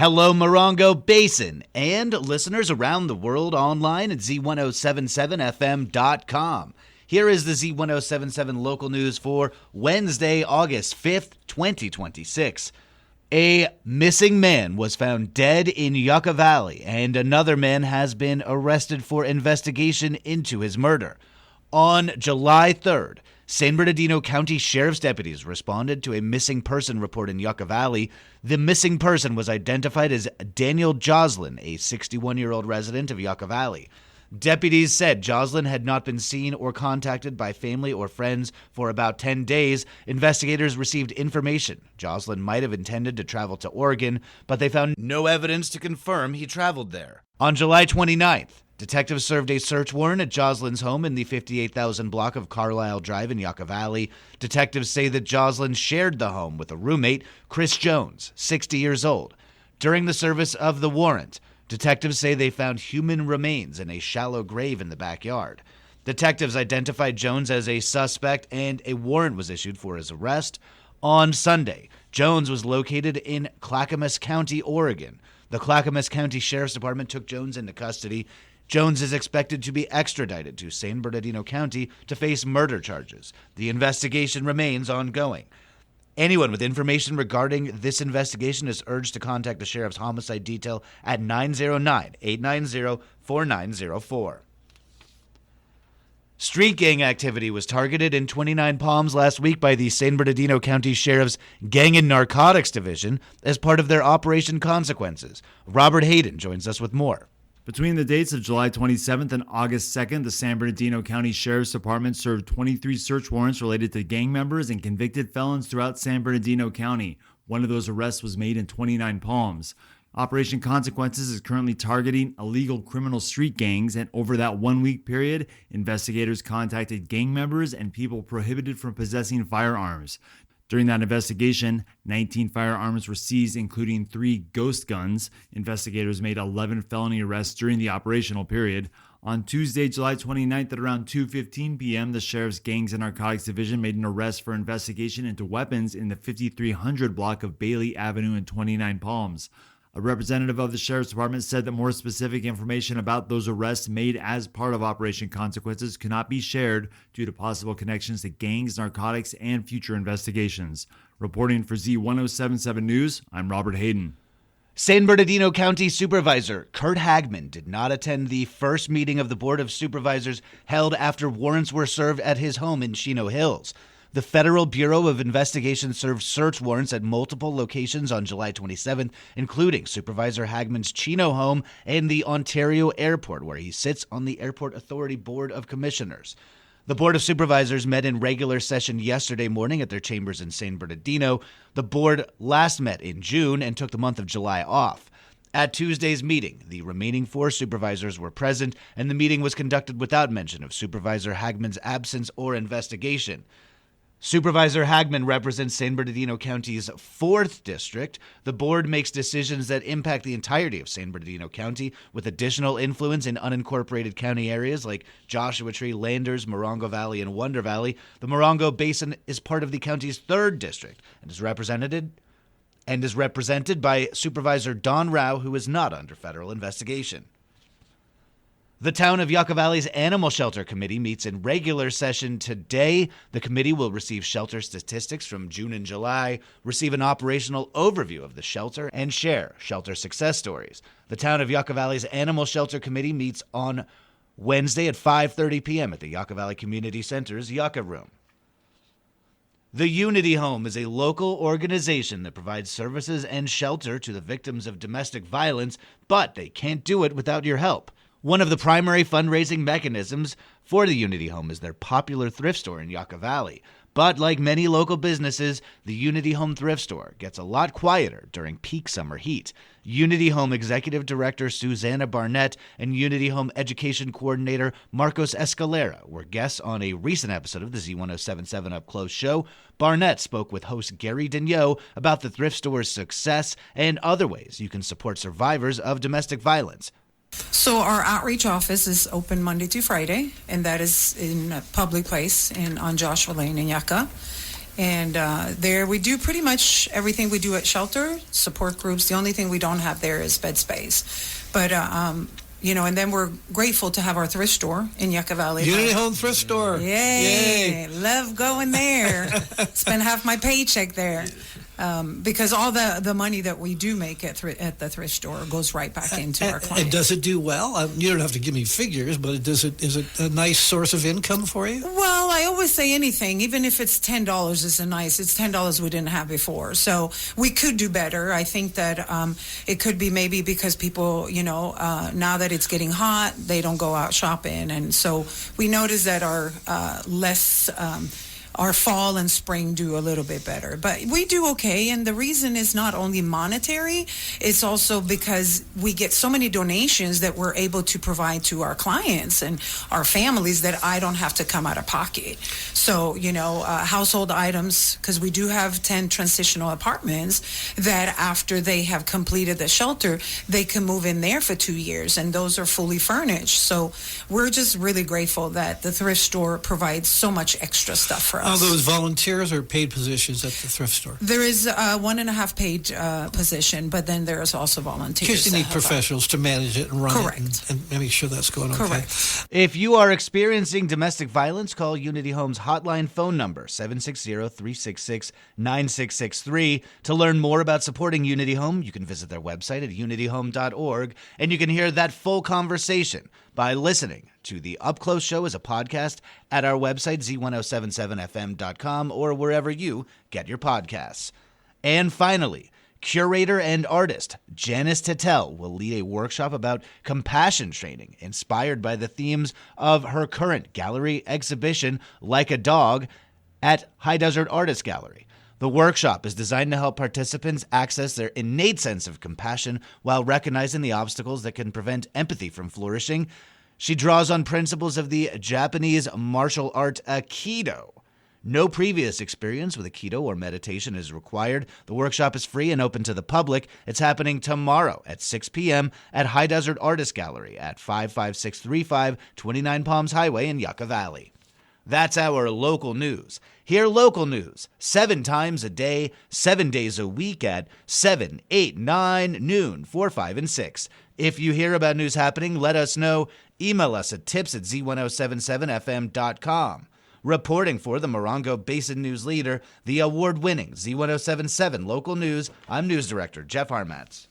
Hello, Morongo Basin, and listeners around the world online at Z107.7 FM.com. Here is the Z107.7 local news for Wednesday, August 5th, 2026. A missing man was found dead in Yucca Valley, and another man has been arrested for investigation into his murder. On July 3rd, San Bernardino County Sheriff's deputies responded to a missing person report in Yucca Valley. The missing person was identified as Daniel Joslin, a 61-year-old resident of Yucca Valley. Deputies said Joslin had not been seen or contacted by family or friends for about 10 days. Investigators received information Joslin might have intended to travel to Oregon, but they found no evidence to confirm he traveled there. On July 29th, detectives served a search warrant at Joslin's home in the 58,000 block of Carlisle Drive in Yucca Valley. Detectives say that Joslin shared the home with a roommate, Chris Jones, 60 years old. During the service of the warrant, detectives say they found human remains in a shallow grave in the backyard. Detectives identified Jones as a suspect, and a warrant was issued for his arrest. On Sunday, Jones was located in Clackamas County, Oregon. The Clackamas County Sheriff's Department took Jones into custody. Jones is expected to be extradited to San Bernardino County to face murder charges. The investigation remains ongoing. Anyone with information regarding this investigation is urged to contact the Sheriff's Homicide Detail at 909-890-4904. Street gang activity was targeted in 29 Palms last week by the San Bernardino County Sheriff's Gang and Narcotics Division as part of their Operation Consequences. Robert Hayden joins us with more. Between the dates of July 27th and August 2nd, the San Bernardino County Sheriff's Department served 23 search warrants related to gang members and convicted felons throughout San Bernardino County. One of those arrests was made in 29 Palms. Operation Consequences is currently targeting illegal criminal street gangs, and over that 1 week period, investigators contacted gang members and people prohibited from possessing firearms. During that investigation, 19 firearms were seized, including 3 ghost guns. Investigators made 11 felony arrests during the operational period. On Tuesday, July 29th at around 2:15 p.m., the Sheriff's Gangs and Narcotics Division made an arrest for investigation into weapons in the 5300 block of Bailey Avenue in 29 Palms. A representative of the Sheriff's Department said that more specific information about those arrests made as part of Operation Consequences cannot be shared due to possible connections to gangs, narcotics, and future investigations. Reporting for Z107.7 News, I'm Robert Hayden. San Bernardino County Supervisor Kurt Hagman did not attend the first meeting of the Board of Supervisors held after warrants were served at his home in Chino Hills. The Federal Bureau of Investigation served search warrants at multiple locations on July 27th, including Supervisor Hagman's Chino home and the Ontario Airport, where he sits on the Airport Authority Board of Commissioners. The Board of Supervisors met in regular session yesterday morning at their chambers in San Bernardino. The board last met in June and took the month of July off. At Tuesday's meeting, the remaining 4 supervisors were present, and the meeting was conducted without mention of Supervisor Hagman's absence or investigation. Supervisor Hagman represents San Bernardino County's 4th district. The board makes decisions that impact the entirety of San Bernardino County, with additional influence in unincorporated county areas like Joshua Tree, Landers, Morongo Valley, and Wonder Valley. The Morongo Basin is part of the county's 3rd district and is represented by Supervisor Don Rao, who is not under federal investigation. The Town of Yucca Valley's Animal Shelter Committee meets in regular session today. The committee will receive shelter statistics from June and July, receive an operational overview of the shelter, and share shelter success stories. The Town of Yucca Valley's Animal Shelter Committee meets on Wednesday at 5:30 p.m. at the Yucca Valley Community Center's Yucca Room. The Unity Home is a local organization that provides services and shelter to the victims of domestic violence, but they can't do it without your help. One of the primary fundraising mechanisms for the Unity Home is their popular thrift store in Yucca Valley. But like many local businesses, the Unity Home thrift store gets a lot quieter during peak summer heat. Unity Home Executive Director Susanna Barnett and Unity Home Education Coordinator Marcos Escalera were guests on a recent episode of the Z107.7 Up Close show. Barnett spoke with host Gary Daigneault about the thrift store's success and other ways you can support survivors of domestic violence. So our outreach office is open Monday to Friday, and that is in a public place on Joshua Lane in Yucca. And there we do pretty much everything we do at shelter, support groups. The only thing we don't have there is bed space. But, and then we're grateful to have our thrift store in Yucca Valley. Unity Home Thrift Store. Yay. Love going there. Spend half my paycheck there. Because all the money that we do make at the thrift store goes right back into our clients. And does it do well? You don't have to give me figures, but is it a nice source of income for you? Well, I always say anything, even if it's $10, it's $10 we didn't have before. So we could do better. I think that it could be maybe because people, now that it's getting hot, they don't go out shopping. And so we notice that our fall and spring do a little bit better. But we do okay, and the reason is not only monetary, it's also because we get so many donations that we're able to provide to our clients and our families that I don't have to come out of pocket. So, household items, because we do have 10 transitional apartments that after they have completed the shelter, they can move in there for 2 years, and those are fully furnished. So we're just really grateful that the thrift store provides so much extra stuff for us. Are those volunteers or paid positions at the thrift store? There is 1.5 paid position, but then there is also volunteers. Because you need professionals to manage it and run Correct. it and make sure that's going okay. Correct. If you are experiencing domestic violence, call Unity Home's hotline phone number, 760-366-9663. To learn more about supporting Unity Home, you can visit their website at unityhome.org, and you can hear that full conversation by listening to the Up Close Show as a podcast at our website, Z107.7fm.com, or wherever you get your podcasts. And finally, curator and artist Janice Tettel will lead a workshop about compassion training inspired by the themes of her current gallery exhibition, Like a Dog, at High Desert Artist Gallery. The workshop is designed to help participants access their innate sense of compassion while recognizing the obstacles that can prevent empathy from flourishing. She draws on principles of the Japanese martial art Aikido. No previous experience with Aikido or meditation is required. The workshop is free and open to the public. It's happening tomorrow at 6 p.m. at High Desert Artist Gallery at 55635 29 Palms Highway in Yucca Valley. That's our local news. Hear local news 7 times a day, 7 days a week at 7, 8, 9, noon, 4, 5, and 6. If you hear about news happening, let us know. Email us at tips@z1077fm.com. Reporting for the Morongo Basin News Leader, the award-winning Z107.7 Local News, I'm News Director Jeff Harmatz.